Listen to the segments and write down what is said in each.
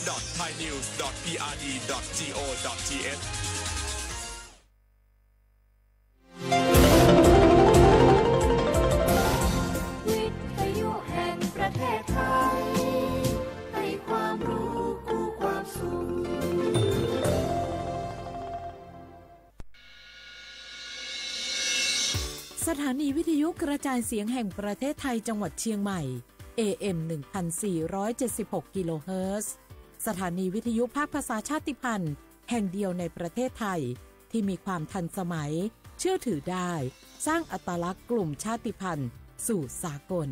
www.thainews.prd.go.th วิทยุแห่งประเทศไทยให้ความรู้คู่ความสุขสถานีวิทยุกระจายเสียงแห่งประเทศไทยจังหวัดเชียงใหม่ AM 1476 กิโลเฮิรตซ์สถานีวิทยุภาคภาษาชาติพันธุ์แห่งเดียวในประเทศไทยที่มีความทันสมัยเชื่อถือได้สร้างอัตลักษณ์กลุ่มชาติพันธุ์สู่สากล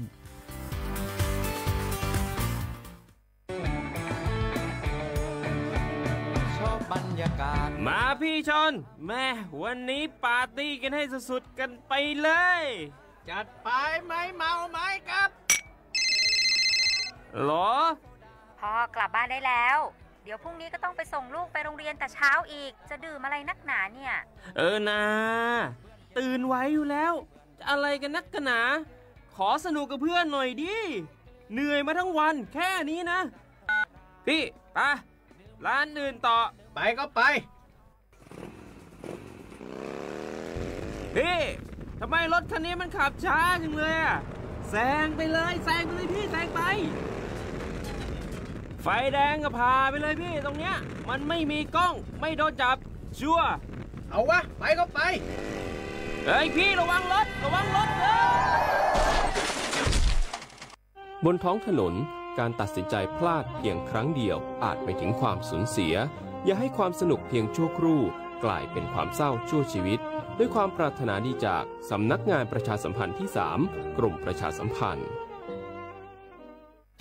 บรรยากาศมาพี่ชนแม่วันนี้ปาร์ตี้กันให้สุดๆกันไปเลยจัดไปไหมเมาไหมครับหรอพ่อกลับบ้านได้แล้วเดี๋ยวพรุ่งนี้ก็ต้องไปส่งลูกไปโรงเรียนแต่เช้าอีกจะดื่มอะไรนักหนาเนี่ยนะตื่นไว้อยู่แล้วจะอะไรกันนักกันหนาขอสนุกกับเพื่อนหน่อยดิเหนื่อยมาทั้งวันแค่นี้นะพี่ไปร้านอื่นต่อไปก็ไปพี่ทำไมรถคันนี้มันขับช้าจังเลยอะแซงไปเลยพี่แซงไปไฟแดงก็พาไปเลยพี่ตรงเนี้ยมันไม่มีกล้องไม่โดนจับชัวร์เอาวะไปก็ไปเฮ้ยพี่ระวังรถบนท้องถนนการตัดสินใจพลาดเพียงครั้งเดียวอาจไปถึงความสูญเสียอย่าให้ความสนุกเพียงชั่วครู่กลายเป็นความเศร้าชั่วชีวิตด้วยความปรารถนาดีจากสำนักงานประชาสัมพันธ์ที่ 3 กรมประชาสัมพันธ์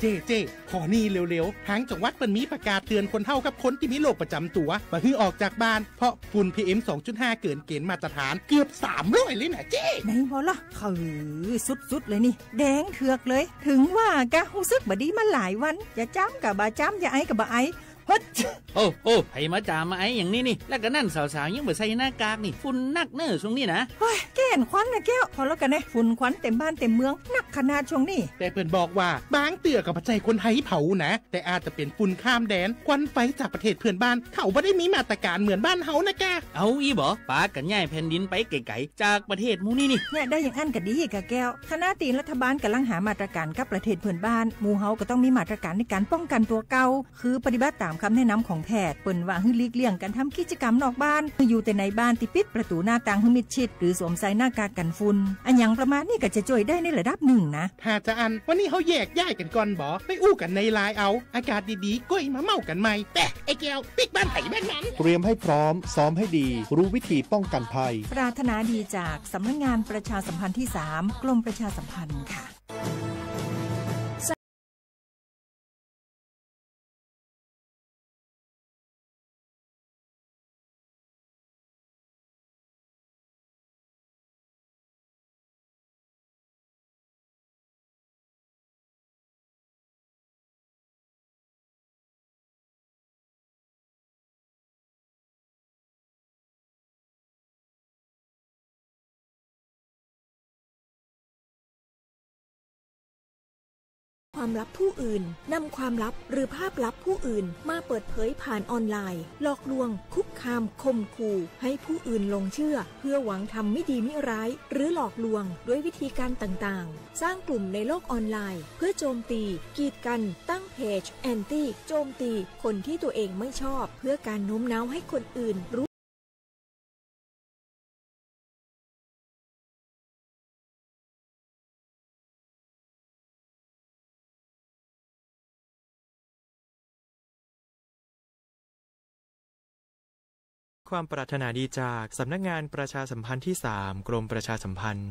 เจ๊ขอนี่เร็วๆทางจังหวัดมันมีประกาศเตือนคนเฒ่ากับคนที่มีโรคประจำตัวบ่ให้ออกจากบ้านเพราะฝุ่น PM 2.5 เกินเกณฑ์มาตรฐานเกือบ300เลยนะเจ๊ไหนบ่ล่ะคือสุดๆเลยนี่แดงเถือกเลยถึงว่ากะรู้สึกบ่ดีมาหลายวันอย่าจ้ำกับบ่จ้ำอย่าไอกับบ่ไอโอ้ไผมาจามมาไอ้อย่างนี้นี่แล้วก็นั่นสาวๆยังบ่ใส่หน้ากากนี่ฝุ่นนักเน้อช่วงนี้นะเฮ้ยแก่นควันนะแก้วพอแล้วกันนะฝุ่นควันเต็มบ้านเต็มเมืองนักขนาดช่วงนี้แต่เพิ่นบอกว่าบางเตือกับปัจจัยคนไทยเผานะแต่อาจจะเป็นฝุ่นข้ามแดนควันไฟจากประเทศเพื่อนบ้านเขาบ่ได้มีมาตรการเหมือนบ้านเฮานะแกเอาอีบ่ปากันย้ายแผ่นดินไปไกลๆจากประเทศหมู่นี้นี่เนี่ยได้อย่างอันก็ดีกะแก้วคณะตีนรัฐบาลกำลังหามาตรการกับประเทศเพื่อนบ้านหมู่เฮาก็ต้องมีมาตรการในการป้องกันตัวเก่าคือปฏิบัติตามคำแนะนำของแพทย์เปิ้นว่าให้หลีกเลี่ยงการทำกิจกรรมนอกบ้านอยู่แต่ในบ้านที่ปิดประตูหน้าต่างให้มิดชิดหรือสวมใส่หน้ากากกันฝุ่นอันอย่างประมาณนี้ก็จะช่วยได้ในระดับหนึ่งนะถ้าจะอันวันนี้เฮาแยกย้ายกันก่อนบ่ไปอู้กันในไลน์เอาอากาศดีๆก้อยมาเมากันใหม่แต่ไอ้แก้วปิกบ้านไผบ้านมันเตรียมให้พร้อมซ้อมให้ดีรู้วิธีป้องกันภัยปรารถนาดีจากสำนักงานประชาสัมพันธ์ที่ 3 กรมประชาสัมพันธ์ค่ะความลับผู้อื่นนำความลับหรือภาพลับผู้อื่นมาเปิดเผยผ่านออนไลน์หลอกลวงคุกคามข่มขู่ให้ผู้อื่นหลงเชื่อเพื่อหวังทำไม่ดีไม่ร้ายหรือหลอกลวงด้วยวิธีการต่างๆสร้างกลุ่มในโลกออนไลน์เพื่อโจมตีกีดกันตั้งเพจแอนตี้โจมตีคนที่ตัวเองไม่ชอบเพื่อการโน้มน้าวให้คนอื่นรู้ความปรารถนาดีจากสำนักงานประชาสัมพันธ์ที่ 3 กรมประชาสัมพันธ์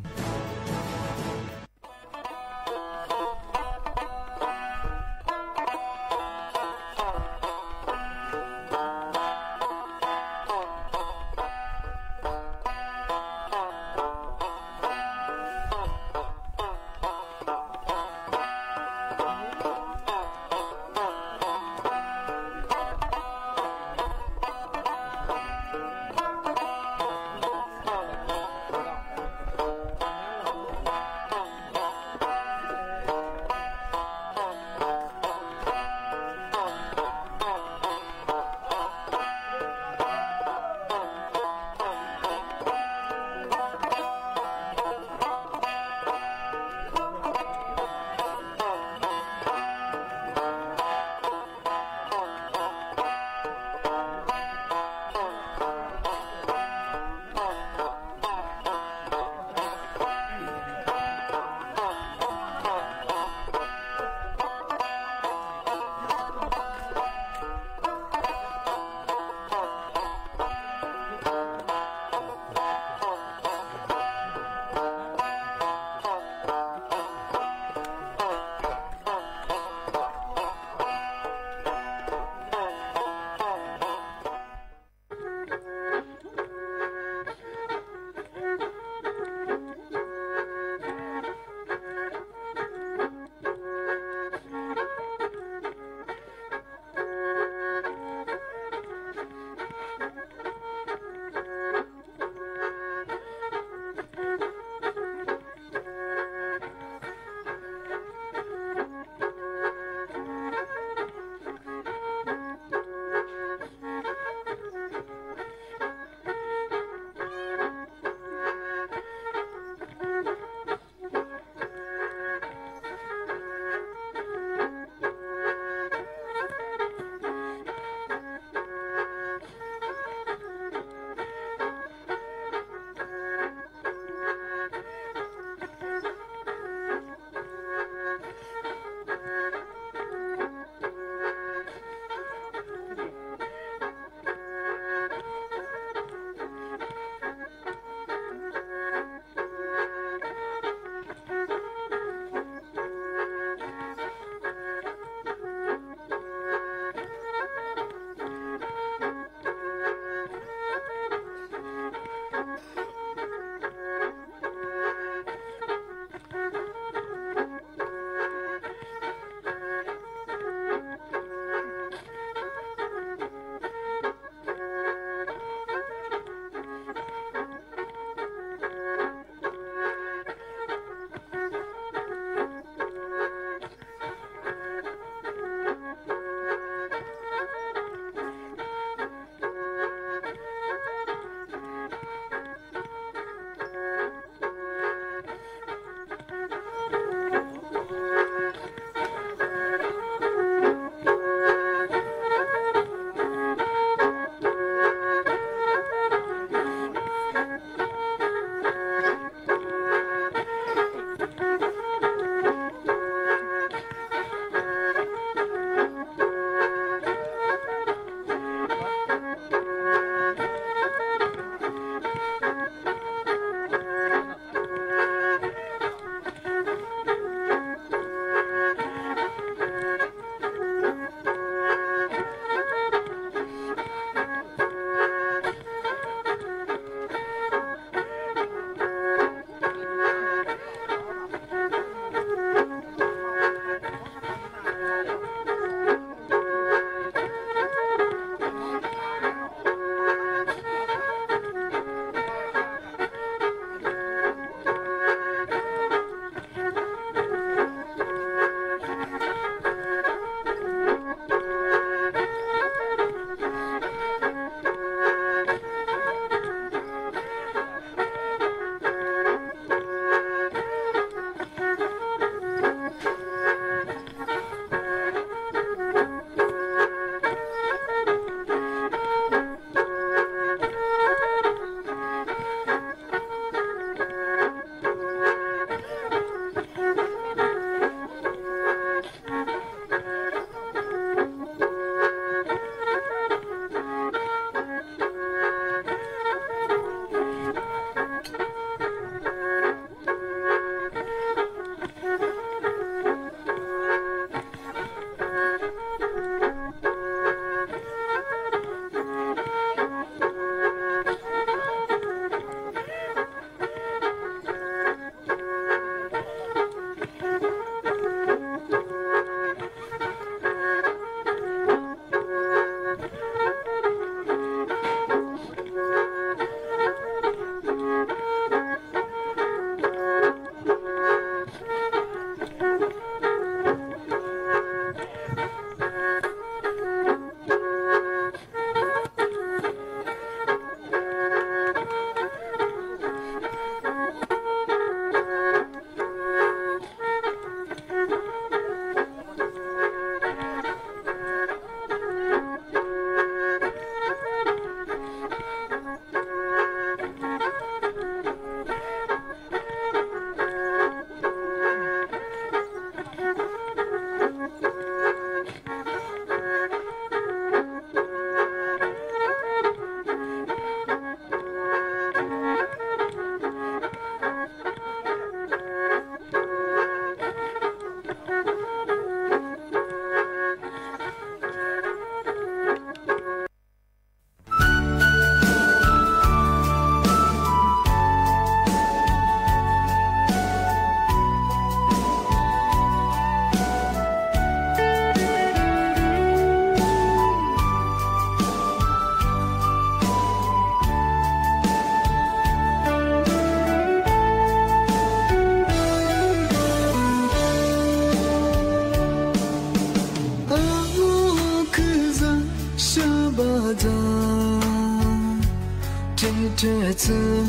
trẻ thơ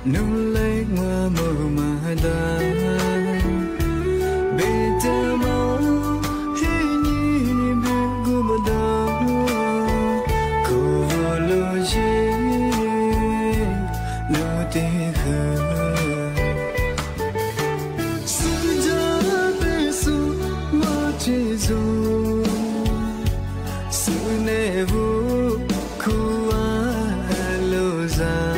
nung lấy hoa màu mà đa bị ta máu khi nhỉ biết cô mà đau cô lo gì lo tiếc hơn sự giá bê su mà chỉ dù sự nề vô khu lâu ra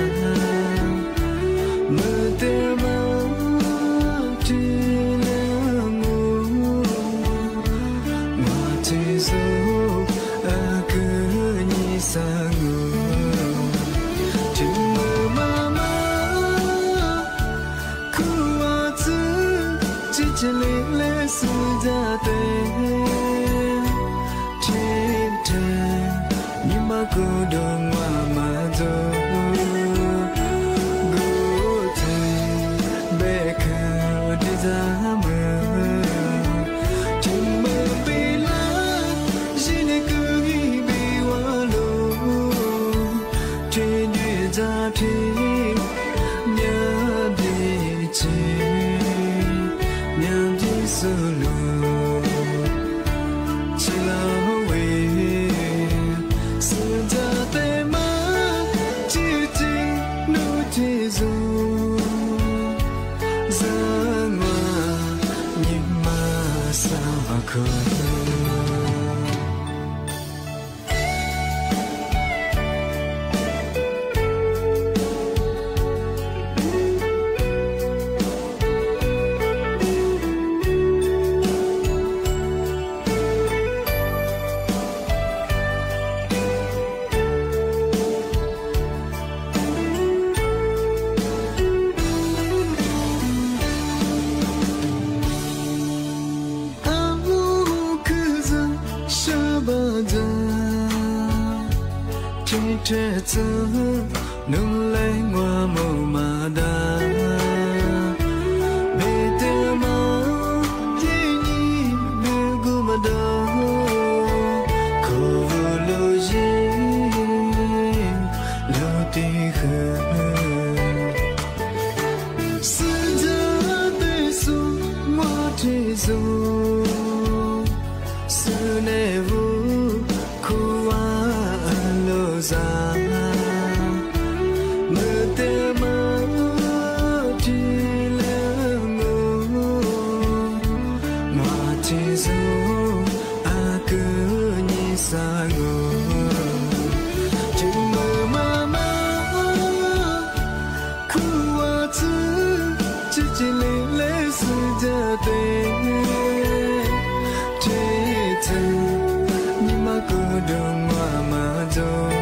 mơ tê máu chỉ là ngủ mà chỉ dù cứ như xa ngủ chỉ mơ mà khu tư chỉ chỉ lệ sự ra tên trên trời nhưng mà cô đông mà rồi gỗ thề bê khờ đi ra mơ trong mơ bị lá chỉ để cứ bị hoa lô trên địa ra thì nhớ đi chỉ nhớ đi solo chỉ là trẻ thơ nung lấy hoa màu mà đa bê tê máu khi nhỉ biết cô mà đau cô lo gì lo tiếc hơn sự giá bê su mà chỉ dù sự nề vô khu lâu ra mơ tê máu chỉ là ngủ mà chỉ dù cứ như xa ngủ chỉ mơ mà khu tư chỉ lệ sự ra tên thế thân nhưng mà cô đông mà rồi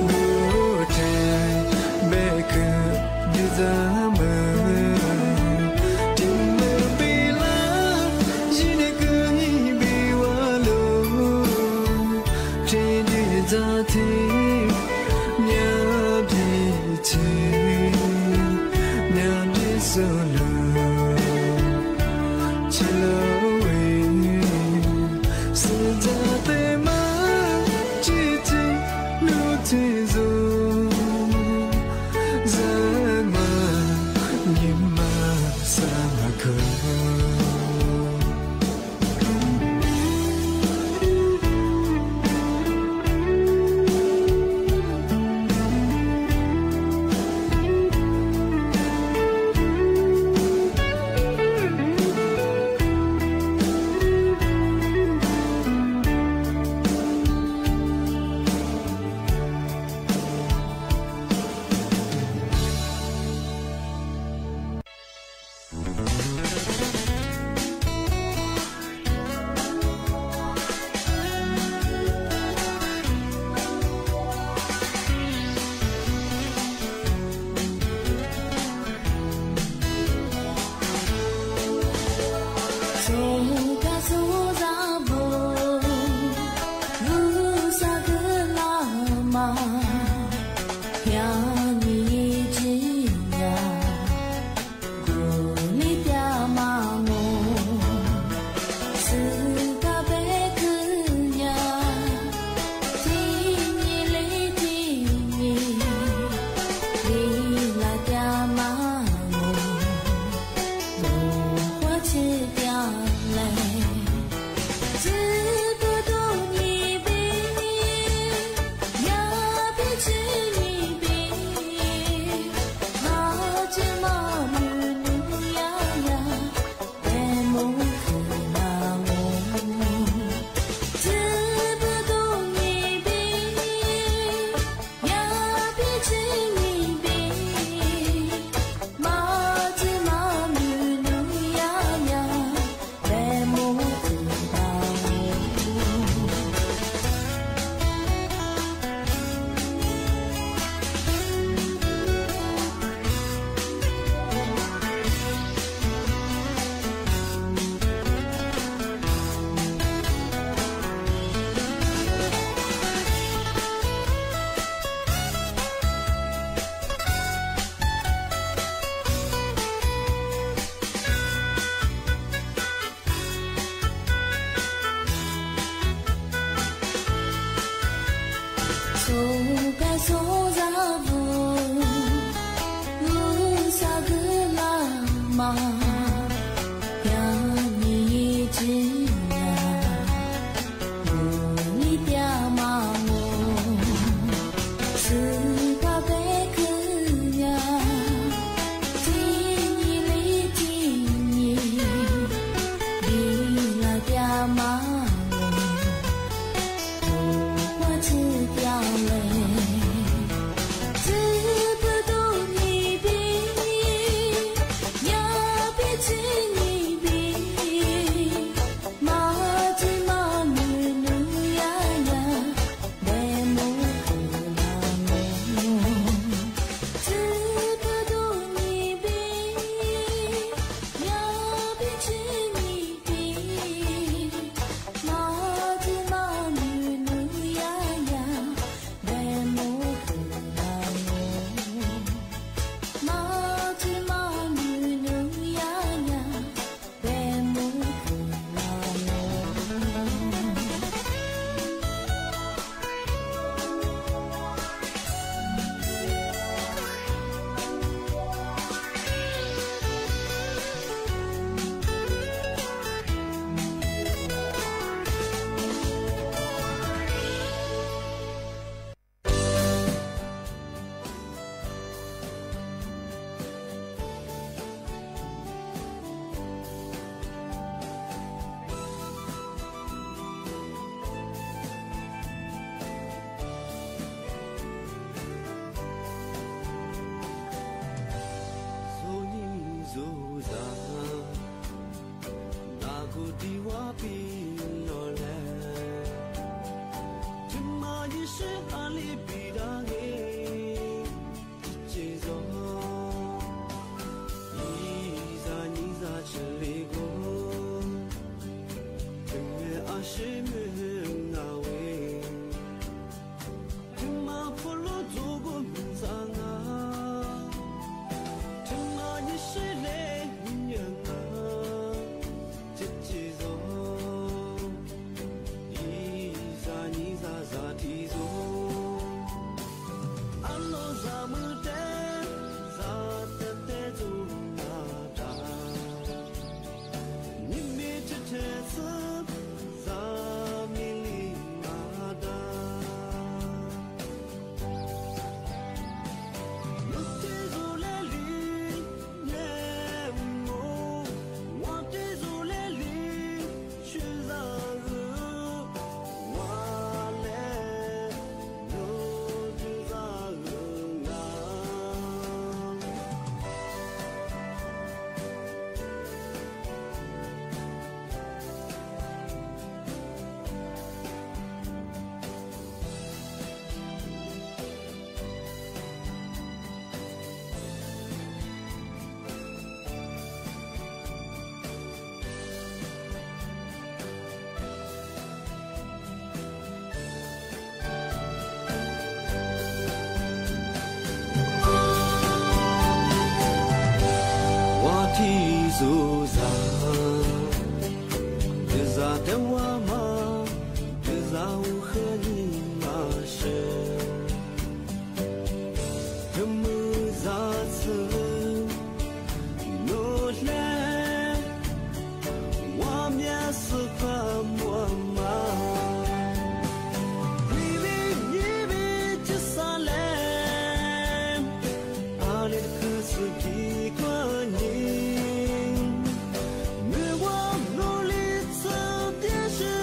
gỗ thề bê khờ đi ra mơ tình mơ bị lá chỉ để cứ bị hoa lô trên địa ra thì nhớ đi chỉ nhớ đi solo chỉ lo sự ra tê má chỉ chỉ lưu thì dù ra mà nhưng mà xa mà khờ 电视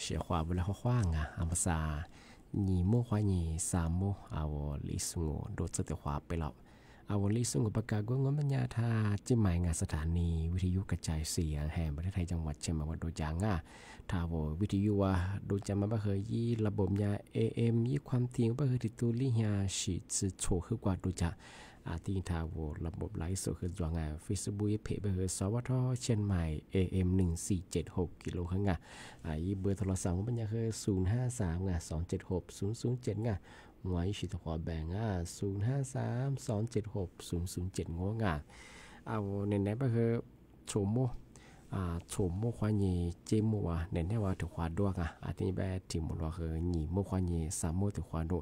เสียความเวลาขว้างอัมพาษาညီမိုခွာညီစာမိုအဝလီဆုငိုဒိုစတဲ့ခွာไปแล้วอาวลิสุงกับปากากงมัญญาธาจิหมายงานสถานีวิทยุกระจายเสียงแห่งประเทศไทยจังหวัดเชียงใหม่วัดโดจางทาววิทยุว่าโดจะมาบ่เคยยี่ระบบยา AM ยี่ความทิ้งบ่เคยติดตุลิยาสิสืโชคือกว่าโดจะที่ทาวระบบไลฟ์สดคือจวงFacebook เพจบ่เคยสวทเชียงใหม่ AM 1476กิโลเฮิรตซ์ยี่เบอร์โทรศัพท์ของปัญญาคือ053 276 007หวยชิตขอแบ่ง053 276 007งงเอาในไหนบ่คือโชโมโชโมควาญีเจโมในไหนว่าถึงควาดวกที่แบบที่หมดว่าคือหนีโมควาญีสามโมถึงควาดว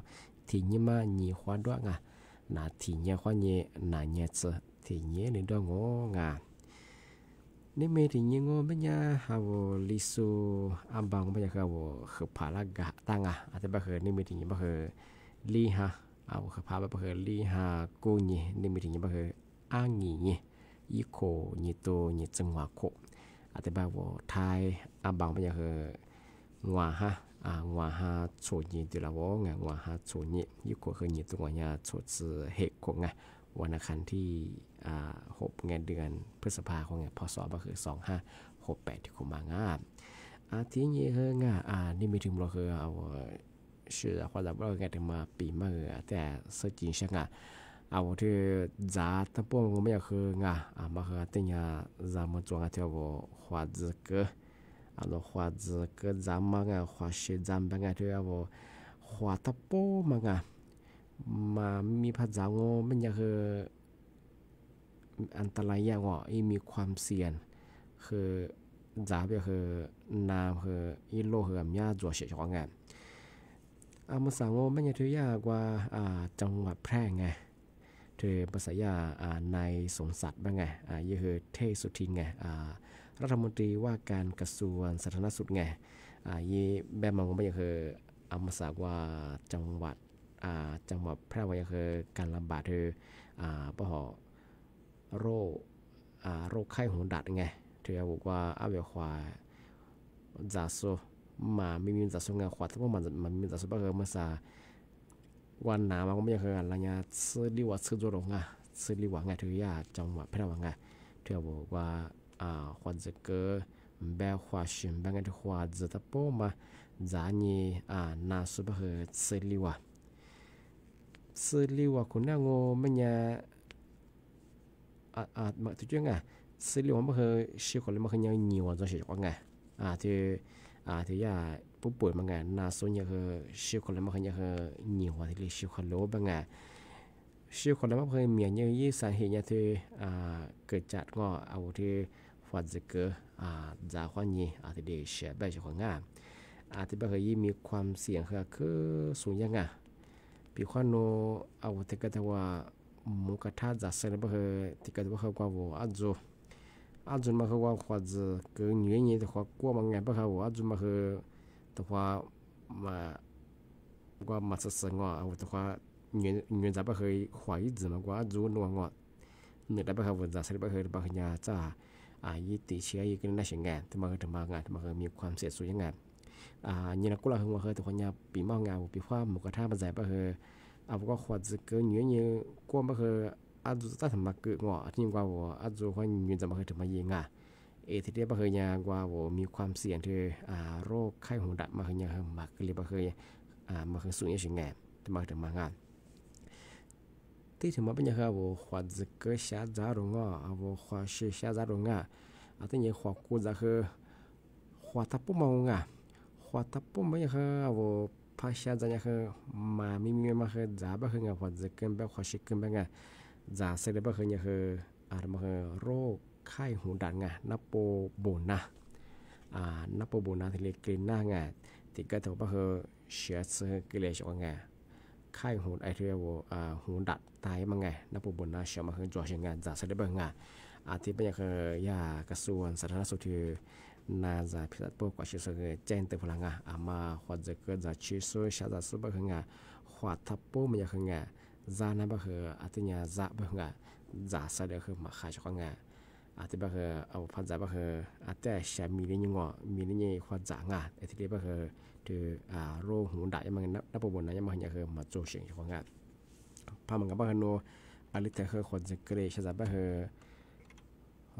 ที่นี่มาหนีควาดวกนาที่เนี่ยควาญีนาเนี่ยเจที่เนี่ยในดวงงนี่เมที่เนี่ยงปัญญาหาวลิซูอัมบังปัญญาเขาคือภาระกะตั้งแต่บ่คือนี่เมที่เนี่ยบ่คือลีฮะเอาคือพาบ่คือลีฮากูนี่นี่มีถึงบ่คืออ้างนี่อีโคนี่โตนี่จังหวะโคแต่บ่ว่าไทยอาบังบ่คืองัวฮะงัวฮาโชนี่ติละวงงัวฮาโชนี่อีโคคือนี่ตัวญาโชจือเฮกโควันอังคารที่6เดือนพฤษภาคมพศบ่คือ2568ที่คุมางที่นี่เฮงนี่มีถึงบ่คือเอา是或者不该怎么比嘛แต่实际上我这咋他不我们要喝嘛喝等下咱们做条个花子歌花子歌咱们花是咱们这要花他不嘛มามีภาษา我们要คืออันตรายอย่างมีความเสี่ยงคือจ้าแบบคือน้ำคืออีโลคือมีตัวเสียของมาสั่งว่าไม่ใช่ถือยากว่าจังหวัดแพร่ไงเธอภาษายานายสมศักดิ์บ้างไงยี่คือเทสุทินไงรัฐมนตรีว่าการกระทรวงสาธารณสุขไงยี่แบบมองว่าไม่ใช่คือมาสั่งว่าจังหวัดแพร่ว่าคือการระบาดเธอปะหอโรคไข้หูดัดไงเธอบอกว่าเอาเวควาจาโซมาไม่มีจัดส่งขวดเพราะมันมีจัดส่งก็มาซาวันหนามันก็ไม่เคยอะไรเงี้ยซื้อดีว่าซื้อตัวลงซื้อดีว่าไงถือยาจังหวะแพร่ว่าไงเธอบอกว่าขวดจะเกิดแบบขวดชิมแบบไงที่ขวดจะตะโปมาจานี่น่าสุดคือซื้อดีว่าคุณน่างงไม่เนี่ยมาถึงยังไงซื้อดีว่าไม่เคยชื่อคนเลยไม่เคยยังเหนียวจะเสียว่าไงที่ยาผู้ป่วยบางงานน่าสนใจคือชื่อคนละมันคือเหนียวที่เรียกชื่อคนโลบางงานชื่อคนละมันคือเมียเนี่ยยี่สาเหตุเนี่ยที่เกิดจากงอเอาที่ฟัดจะเกิดจากความยี่ที่เด็กเสียแบบของงานที่บางทีมีความเสี่ยงคือสูงยังไงปีความโนเอาที่ก็จะว่ามุกท่าจัดเสร็จบางทีที่ก็จะว่าเขากว่าอาจุนมาคือว่าขวดเกินเงี้ยแต่ขวดกลัวมันไงบ้างครับอาจุนมาคือแต่ว่ามาสื่อสารเอาแต่ว่าเงี้ยจะไม่เคยขวดยี่มากกว่าอาจุนว่าเนื้อได้บ้างครับว่าจะใช้บ้างเคยบางอย่างจะยี่ติเชื้อยี่กันน่าเสียงแก่แต่มาคือทำงานแต่มาคือมีความเสียสุดยังไงยี่นักกุลาคือว่าเคยแต่คนยาปีมางานปีฟ้าหมูกระทะมาใส่บ้างคือเอาก็ขวดเกินเงี้ยกลัวบ้างคืออาจุจะทำมาเกิดงอที่ว่าอาจุเขายืนจะมาเคยถึงมายิงที่เดียบเคยยากว่ามีความเสี่ยงที่โรคไข้หูดับมาเคยยามาเคยเคยมาเคยสูงยิ่งไงที่มาถึงมางานที่ถึงมาเป็นยังไงขวดจะเกิดชาจารงขวดเสียชาจารงที่ยังขวดกูจะคือขวดทับปุ่มงขวดทับปุ่มไม่ยังพาชาจายังคือมามีมาคือจ่าบ้าคือขวดจะเกินแบบขวดชิคเกินแบบจ่าเสร็จบ้าคือยังคือมาคือโรคไข้หูดับนับโปโบนานับโปโบนาที่เรียกกลิ่นหน้าที่ก็ถือว่าคือเชื้อเกลียชว่าไข้หูไอที่ว่าหูดับตายมั้งนับโปโบนาเชื่อมาคือจ่อเชียงจ่าเสร็จบ้าที่เป็นยังคือยากระทรวงสาธารณสุขที่น่าจะพิจารณาว่าเชื้อแจ้งเตือนพลังมาควรจะเกิดจากเชื้อชาติสุบบ้าควาทับโปมันยังจานะบ้าคือที่ยาจะบ้าจ่าเสร็จคือมาขายช่อง ที่บ่คือเอาพันจ่าบ่คือแต่แชมีนี่ยังมีนี่ความจ่างไอ้ที่บ่คือคือโรคหูดับยังมันนับบ่บ่นะยังมันคือมาโจเสียงของงานพามันก็บ่คือโนอลิแต่คือคนจะเกรชะบ่คือ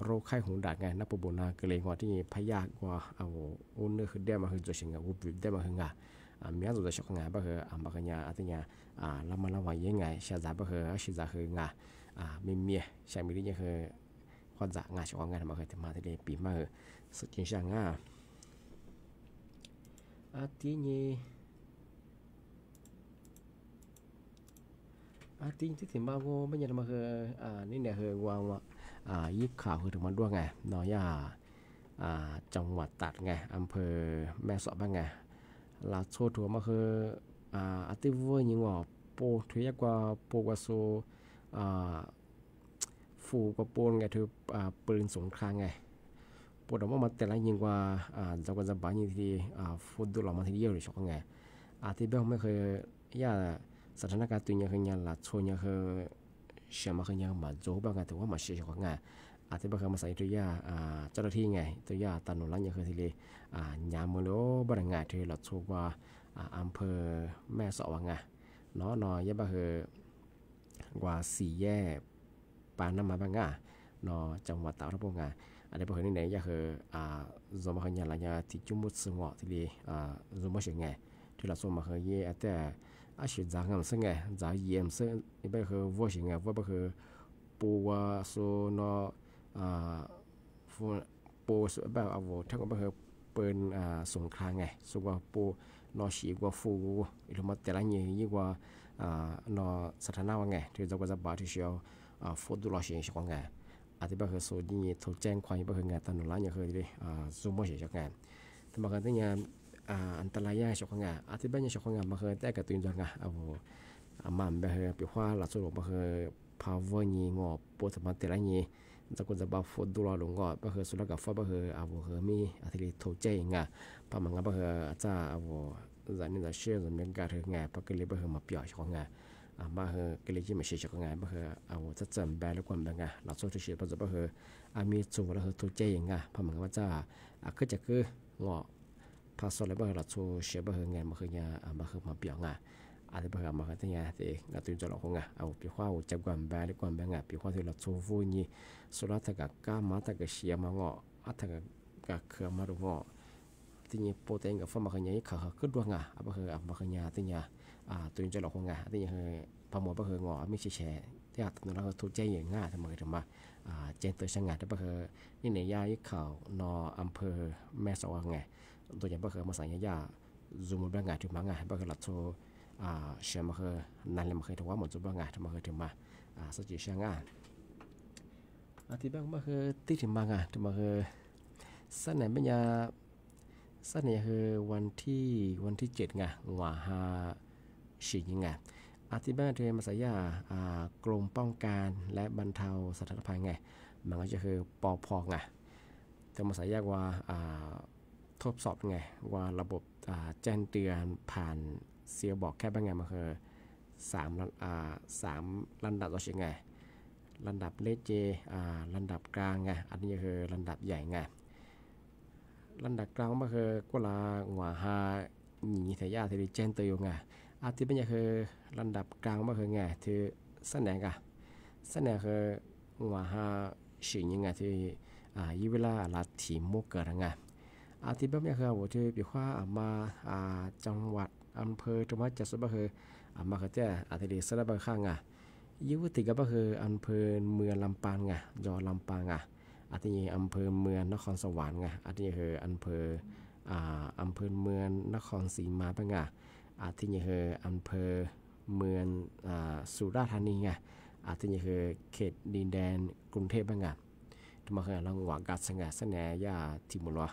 โรคไข้หูดับไงนับบ่บ่นะเกรงว่าที่พยาธิว่าเอาอุ่นคือได้มาคือโจเสียงอุบได้มาคืองามีอันตัวของงาบ่คือบ่คือญาอัตญาละมันละว่ายังไงชะจะบ่คือสิจะคืองามีใช่มีนี่คือความจะงาของงานมาเคยมาที่ปีมาสุดจริงจังที่นี่ที่ถึงบ้านก็ไม่ยังมาคือนี่เนี่ยคือว่ายิบข่าวคือถึงมันด้วยไงน้อยจังหวัดตราดไงอำเภอแม่สอดบ้างไงลาโชทัวมาคือที่วัวยิงว่าโปทุยกว่าโปกว่าโซฟูกว่าปูนไงถือปืนสงครามไงปวดออกมาแต่ละยิงว่าจะก็จะบ้านยิงที่ฟุตดูหลอกมาทีเดียวหรือช็อกไงที่เบลไม่เคยสถานการณ์ตัวนี้คือยังละชนยังคือเชื่อมาคือยังมาโจบ้างไงถือว่ามาเชื่อช็อกไงที่เบลเคยมาใส่ตัวยาเจ้าหน้าที่ไงตัวยาตันหนุนยังคือทีเลยยามมือโลบ้านไงที่ละชกว่าอำเภอแม่สอดว่าไงเนาะยังบ้าคือว่าสี่แย่ปานน้ำมาบ้างนอจังหวัดตากระพงอันนี้พอเห็นไหนก็คือสมมติว่าอย่างไรที่จุ่มมุดสงอที่ดีสมมติว่าไงที่เราสมมติว่าเย่แต่สิ่งจากนั้นซึ่งไงจากเยี่ยมซึ่งนี่เป็นคือว่าสิ่งไงว่าเป็นคือปูว่าส่วนปูแบบเอาทั้งก็เป็นคือเป็นสงครามไงส่วนว่าปูนอฉีกว่าฟูหรือมาแต่ละอย่างยิ่งกว่านอสถานะว่าไงที่เราก็จะบาดที่เชียวฟุตดูแลเสียงของงานที่บ้านคือส่วนนี้ถูกแจ้งความบ้านคืองานตอนนั้นอย่างเคยเลยซูมว่าเสียงงานแต่บางครั้งที่งานอันตรายยากเสียงของงานที่บ้านยังเสียงของงานบางครั้งแต่กับตัวจังงานมันแบบคือปีว่าหลักสูตรบางคือพาวเวอร์นี้งอปวดสมองแต่ละนี้จะก็จะบาฟุตดูแลลงก็บางคือสุดแล้วกับฟ้าบางคือคือมีที่ถูกแจ้งงานพอมันก็บางคือจะจะนี่จะเชื่อจะเป็นการถึงงานเพราะก็เลยบางคือมาเปี่ยวเสียงของงานมาเฮก็เลยที่ไม่ใช่จักงานมาเฮจะจำแบลความแบบไงเราโซที่เชื่อเพราะจะมาเฮมีจูแล้วเฮตัวใจอย่างไงพอมันก็จะคือจะคืองอพาสแล้วมาเฮเราโซเชื่อมาเฮงานมาเฮเนี่ยมาเฮมาเปี่ยงอ่ะอะไรมาเฮมาเฮที่เนี่ยที่งานตัวจะหลอกของอ่ะปีข้าวจับความแบลความแบบไงปีข้าวที่เราโซฟูนี่สุดแล้วถ้ากับก้ามาถ้ากับเชียมางอถ้ากับเครือมาดูงอที่นี่โปรตีนกับฟ้ามาเฮเนี่ยขาขึ้นดวงอ่ะมาเฮมาเฮเนี่ยที่เนี่ยตัวจะหลอกของงาที่ยังพอหมดก็คืองอไม่ใช่แชร์ที่อาจจะเราถูกใจอย่างง่ายทำไมถึงมาเจนตัวช่างงานที่ก็คือนี่ในย่าข่าวนออำเภอแม่สอดไงตัวอย่างก็คือมาใส่ย่าซูมบ้างงานถึงมาไงก็คือหลักโซเชื่อมาคือนั่นเลยมาเคยถือว่าหมดจุดบ้างงานทำไมถึงมาสุจิช่างงานที่บ้างก็คือที่ถึงมาไงถึงมาคือสั้นไหนไม่ยาสั้นไหนคือวันที่7ไงว่า4ยังไงที่บ้านเธอมาใส่ยากรมป้องกันและบรรเทาสาธารณภัยไงมันก็จะคือปพไงแต่มาใส่ยากว่าทดสอบไงว่าระบบแจ้งเตือนผ่านเสียบอกแค่บ้างไงมันคือ3ลำดับต่อสิ่งไงลำดับเลขเจลำดับกลางไงอันนี้คือลำดับใหญ่ไงลำดับกลางมันคือก็ละหัวหาหนีทายาทที่แจ้งเตือนไงที่เป็นอย่างคือลำดับกลางมาคือไงที่แสดงคือว่าสิ่งยังไงที่ยี่เวลาลัดถีมมุกเกิดไงที่แบบนี้คือว่าที่ปีว่ามาจังหวัดอำเภอจังหวัดจัสบคือมาคือแต่ที่ดีสระบางข้างยี่วิธีก็คืออำเภอเมืองลำปางไงยอลำปางที่อำเภอเมืองนครสวรรค์ไงที่คืออำเภอเมืองนครศรีมาบ้างไงที่นี่คืออำเภอเมืองสุราษฎร์ธานีไงที่นี่คือเขตดินแดนกรุงเทพบ้างที่มาคือเราหวังกัดสังเกตเสนอยาที่มุลวะ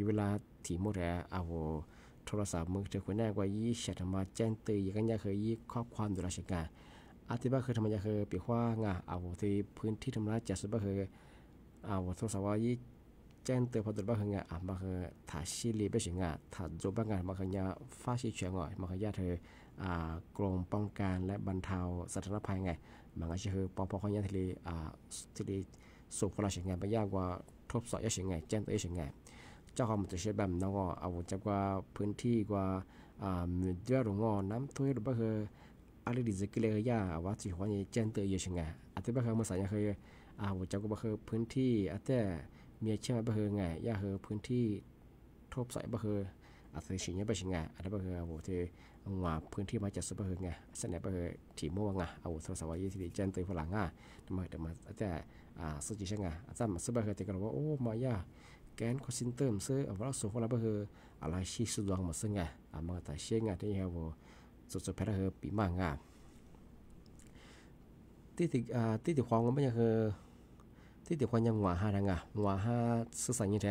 เวลาที่มุลเอาโทรศัพท์มือถือคนแรกว่ายี่แชทมาแจ้งเตือนกันยาคือยี่ข้อความดูแลราชการที่บ้านคือทำไมยาคือปีว่างเอาที่พื้นที่ทำร้ายจัดสุดบ้านคือเอาโทรศัพท์ว่ายี่แจ้งเตือนพอตัวบ้านคืองมาคือถ่ายชีรีไปเสียงถ่ายจบบ้างมาคือยาฟ้าชีเฉียงอ่อยมาคือยาเธอกรมป้องกันและบรรเทาสาธารณภัยไงมันก็คือปพคยาทะเล ส่งคนละเสียงไงไปยากกว่าทบสอบยากเสียงไงแจ้งตัวเสียงไงเจ้าของมันจะใช้แบบน้องเอาจากว่าพื้นที่กว่ามีเยอะหรืองอน้ำท่วมหรือว่าคืออะไรดีจะกิเลย่าว่าที่หัวนี้แจ้งตัวเสียงไงอาจจะว่าคือมาใส่ยังคือจากว่าคือพื้นที่อาจจะมีเชื่อมว่าคือไงย่าคือพื้นที่ทบสอบว่าคืออาจจะสิ่งนี้เป็นสิ่งไงอาจจะว่าคือเอาที่ว่าพื้นที่มาจากสุภาพไงเสนอว่าคือที่มั่วไงเอาโทรศัพท์ว่าที่แจ้งตัวฝรั่งอ่ะทำไมแต่มาอาจจะสุดที่ใช่ไงอาจจะมาสุภาพที่ก็ว่าโอ้มาย่าแกนคอสินเตอร์ซื้อเอาว่าส่งคนละว่าคืออะไรชี้สุดดวงมาซึ่งไงมาแต่เชื่อไงที่เขาสุดๆแพ้คือปีมังไงที่ความก็ไม่ใช่คือที่ความยังหวาหาดังอ่ะหวาหาสื่อสารยังไง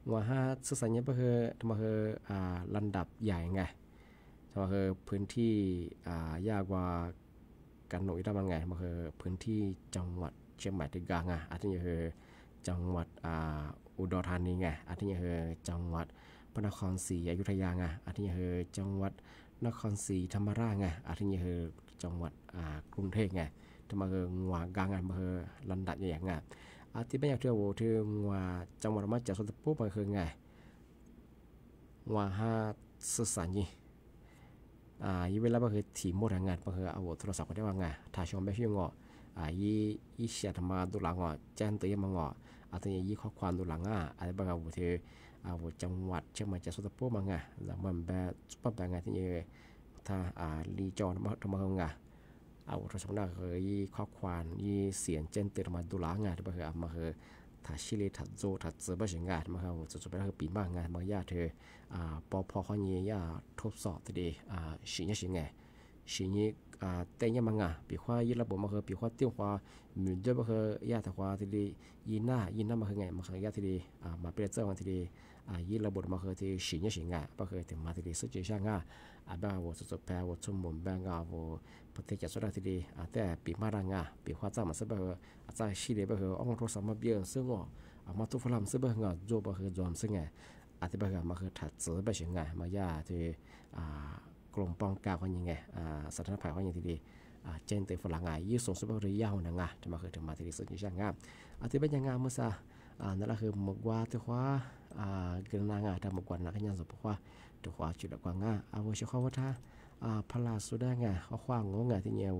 หวาหาสื่อสารยังก็คือทำมาคือลำดับใหญ่ไงทำมาคือพื้นที่ยากกว่ากันหน่อยได้บางไงมาคือพื้นที่จังหวัดเชียงใหม่ติดกลางอ่ะอาจจะคือจังหวัดอุดรธานีไงอาจจะคือจังหวัดพระนครศรีอยุธยาไงอาจจะคือจังหวัดนครศรีธรรมราชไงอาจจะคือจังหวัดกรุงเทพไงทำมาคือหวากลางไงมาคือลำดับใหญ่ไงที่ไม่อยากเที่ยวที่ว่าจังหวัดมาจากสุดปุ๊บมันคือไงว่าหาสื่อสารยี่ยี่เวลามันคือถีมดงานมันคือเอาโทรศัพท์ก็ได้ว่าไงถ้าชมไม่เพียงยี่เสียทำมาดูหลังแจ้งตัวยังมังอาจจะยี่ข้อความดูหลังอะไรบางอย่างที่จังหวัดเชียงใหม่จากสุดปุ๊บมันไงแล้วมันแบบปั๊บแบบไงที่ยี่ถ้ารีจอนมาทำมาไงเอาโทรศัพท์น่าเคยข้อความยี่เสียงแจ้งเตือนมาดูหลังไงที่มันคือมาคือถ้าชิลิถ้าโจถ้าเจอไม่ใช่งานมาคือจะเป็นคือปีมากงานมาญาติเธอพอเขาเนี่ยย่าทดสอบตัวเดีสิ่งนี้สิ่งไงสิ่งนี้แต่ยังมังปีว่ายี่ระบบมาคือปีว่าเตี้ยว่ามีเยอะมาคือย่าแต่ว่าทีดียีน่ามาคือไงมาคือย่าทีดีมาเป็นเจ้าวันทีดียี่ระบบมาคือที่สิ่งนี้สิ่งไงมาคือถึงมาทีดีสุดที่ช่างบ้าว่าสุดแพ้ว่าชั่วโมงแบงว่าประเทศจะสุดทีดีแต่ปีมาดังปีว่าจ้ามาสักแบบอาจจะชิลิแบบอ่องโทรศัพท์มาเบี้ยซึ่งมาทุกฝรั่งซึ่งแบบโจแบบโจมซึ่งไงอาจจะแบบมาคือถัดเสือแบบสิ่งไงมาย่าที่กลุ่มป้องกันเขาอย่างไงสถานภัยเขาอย่างที่ดีเจนเตฝรั่งไงยี่ส่งสุภาพริยาวนะไงจะมาคือถึงมาที่ดีสุดที่ช่างงามอาจจะเป็นยังไงเมื่อซะนั่นแหละคือหมกว่าที่ว่าเกินนางทำหมกว่านักยังสุภาพที่ว่าจุดกว่างเอาไว้เชื่อเขาว่าถ้าพลาสุดาไงเขาคว้างงไงที่เนี่ย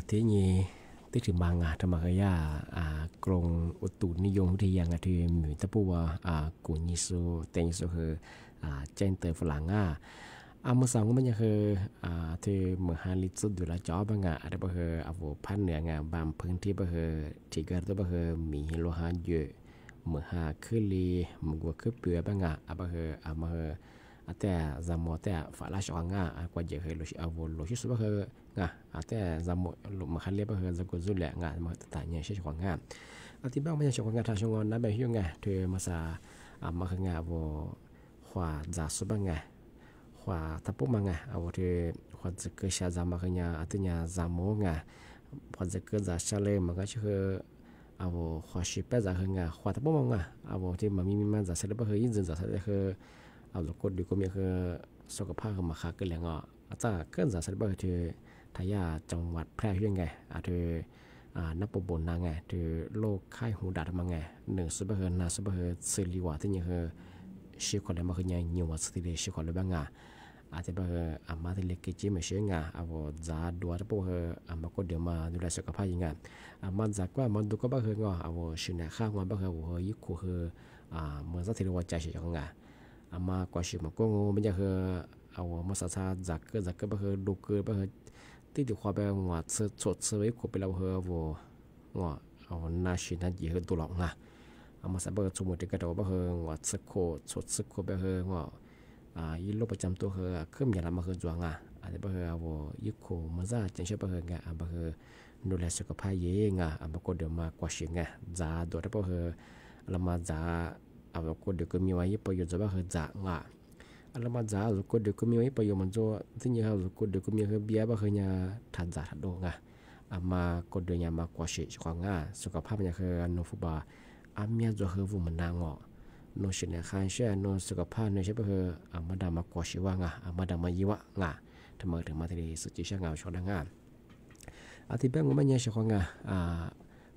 ทีนี้ที่ถึงบางธรรมกายากรงอุตุนิยมวิทยาที่มีตะปูว่ากุนิโซเตนิโซคือเจนเตอร์ฝรั่งเมื่อสองก็มันยังคือที่เมื่อฮาลิสุดดูแลจอบางอะไรบ่คืออวัวพันเหนืองบางพื้นที่บ่คือที่เกิดตัวบ่คือมีฮิโลฮาเยอะเมื่อหาคือลีมึงว่าคือเปลือยบางบ่คือมาคือแต่จำหมดแต่ฝาลาชองกว่าเยอะคือลูกอวัวลูกชิสุบ่คืองแต่จำหมดลูกมาคันเรียบบ่คือจะกุจุแหละมาแต่เนี่ยใช่ของที่บ้างมันยังของทางชงอนนะแบบที่เธอมาซามาคืองวัวขวาจากสุบังขวาทับปุ๊บมังเอาที่ขวาจะเกิดชาจามาคือยอัตยาจามงขวาจะเกิดจากชาเลมันก็คือเอาขวาชิปจะคืองขวาทับปุ๊บมังเอาที่มันมีมันจะเสร็จแล้วก็คือยิ่งจะเสร็จแล้วคือเอาลูกกดดูก็มีคือสุขภาพของมาขาเกิดแรงอาจจะเกิดจากเสร็จแล้วที่ทายาจังหวัดแพร่ยังไงที่นับปบนนางที่โรคไข้หูดัดมังหนึ่งสุบะเฮนาสุบะเฮซิลิวะที่นี่คือชีคนเลยมาคือยังยิ่งว่าสติเลยชีคนเลยบ้างอาจจะแบบมาที่เล็กกิจไม่ใช่เอาจะดูว่าพวกมาก็เดี๋ยวมาดูแลสุขภาพยังไงมันจากว่ามันดูก็บ้างเอาชินข้างวันบ้างยิ่งคู่เมื่อสักทีเราใจเฉยๆมากว่าชิมันก็งูไม่ใช่เอามาสัตว์จากก็บ้างดูเกิดบ้างที่ดูความแบบว่าสดสวยคู่ไปแล้วว่าเอาหน้าชินนั่นยิ่งตัวหลอกมาสับเบอร์สมุดที่กระโดดบ้างว่าสดคู่ไปว่ายิ่งโรคประจำตัวเครื่องยาละมาจวงอาจจะยิ่งโคมันจะจังเชื่อดูแลสุขภาพมาก็เดี๋ยวมากว่าชิงจะโดดเรามาจะก็เดี๋ยวก็มีไว้ประโยชน์จะจะเรามาจะก็เดี๋ยวก็มีไว้ประโยชน์มันจะที่นี่ก็เดี๋ยวก็มีเบี้ยทันโดมาก็เดี๋ยวมากว่าชิงสุขภาพมันนฟุบาเมียจะวุ่มันนางโนชินข้าเชื่อโนสุขภาพโนใช่ปะมาดามากว่าชิวมาดามายิวะทำไมถึงมาที่สุจิช่างชอดังที่แบบมันยังชอบ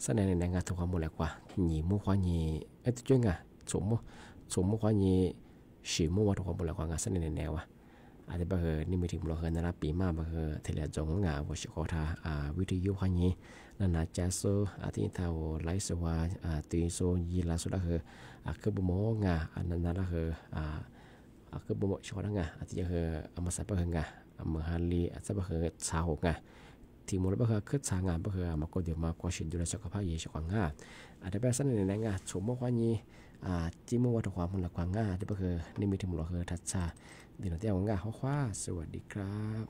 สนในทุกความหมดเลยกว่าหนีมุขวาหนีตัวเจ้สมมุขวาหนีชิมุว่าทุกความหมดเลยกว่าสนในแนวที่แบบนี่มีถึงเราในรับปีมาเทเลจงว่าชิโคทาวิทยุขวาหนีนั่นจะโซที่เท่าไลฟ์สวาตีโซยีลาสุดคือบุโมอันนั้นละคือบุโมชอดังที่จะมาสับมาฮันลีสับสาวที่มูลคือสางมาก็เดี๋ยวมาก็ชินดูแลสุขภาพเยอะกว่าแต่แบบสั้นในนั้นสมมติว่านี้จิมวัตถุความมันละกว่าที่นี่มีถึงมูลทัศน์เดี๋ยวเราจะเอาข้อสวัสดีครับ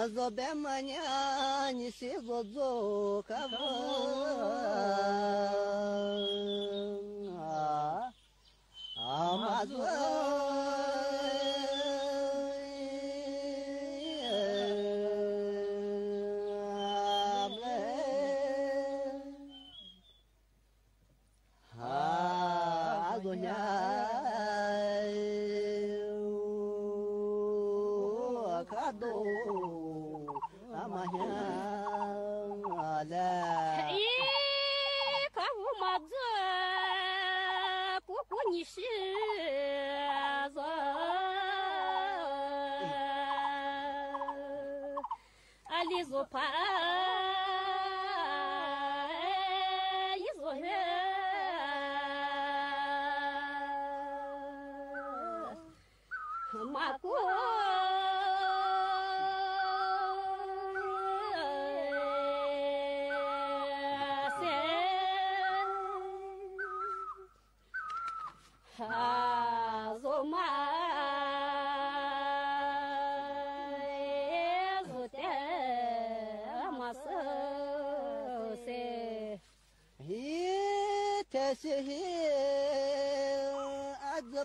zo be manya ni si zo zo ka vo ma zo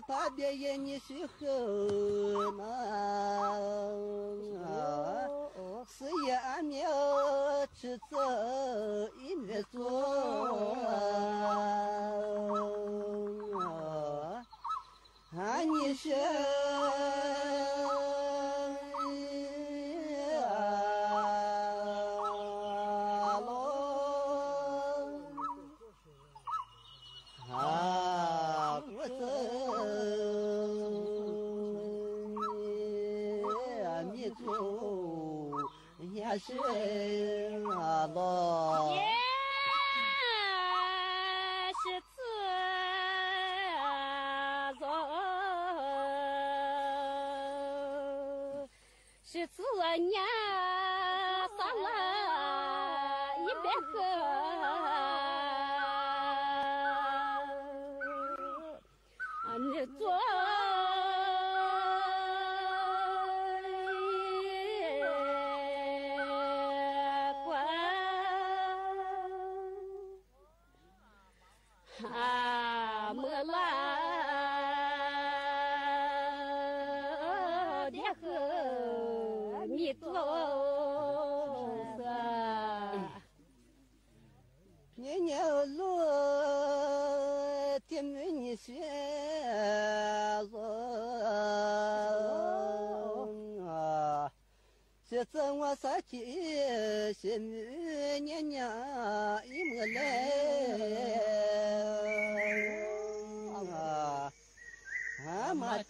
Паде не сихна, сия мечется и место, они是啊咯，也是自走，是自年上了100个，你做。这次我撒起是年年一么来啊妈的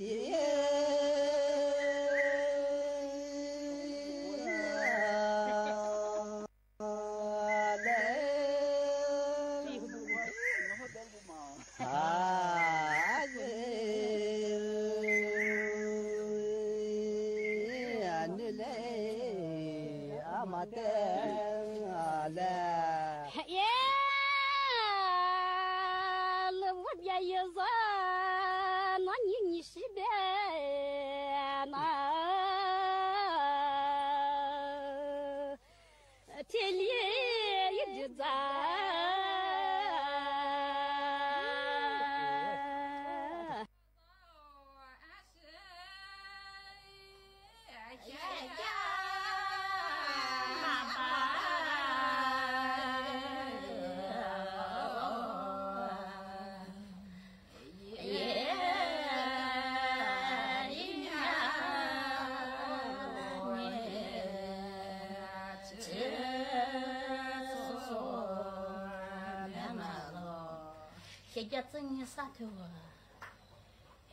这真是啥头啊！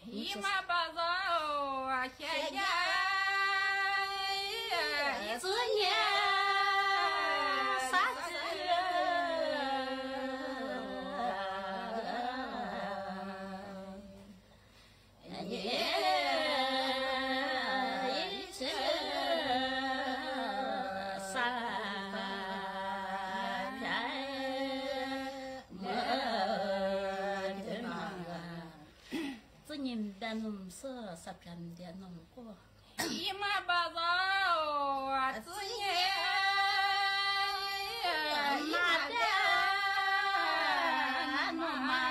姨妈把早啊，现在一年啥子？人的农事，10片的农过。姨妈把早。自己马家妈妈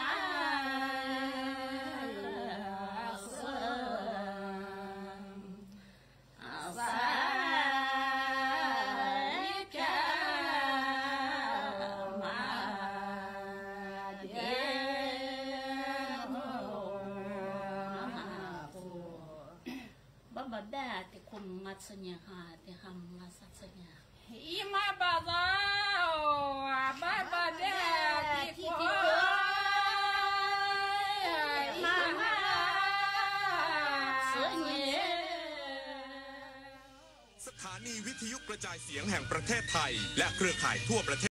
te kum matsanya ha te ham masatsanya ima bazao baba de ti ko mama sunye สถานีวิทยุกระจายเสียงแห่งประเทศไทยและเครือข่ายทั่วประเทศ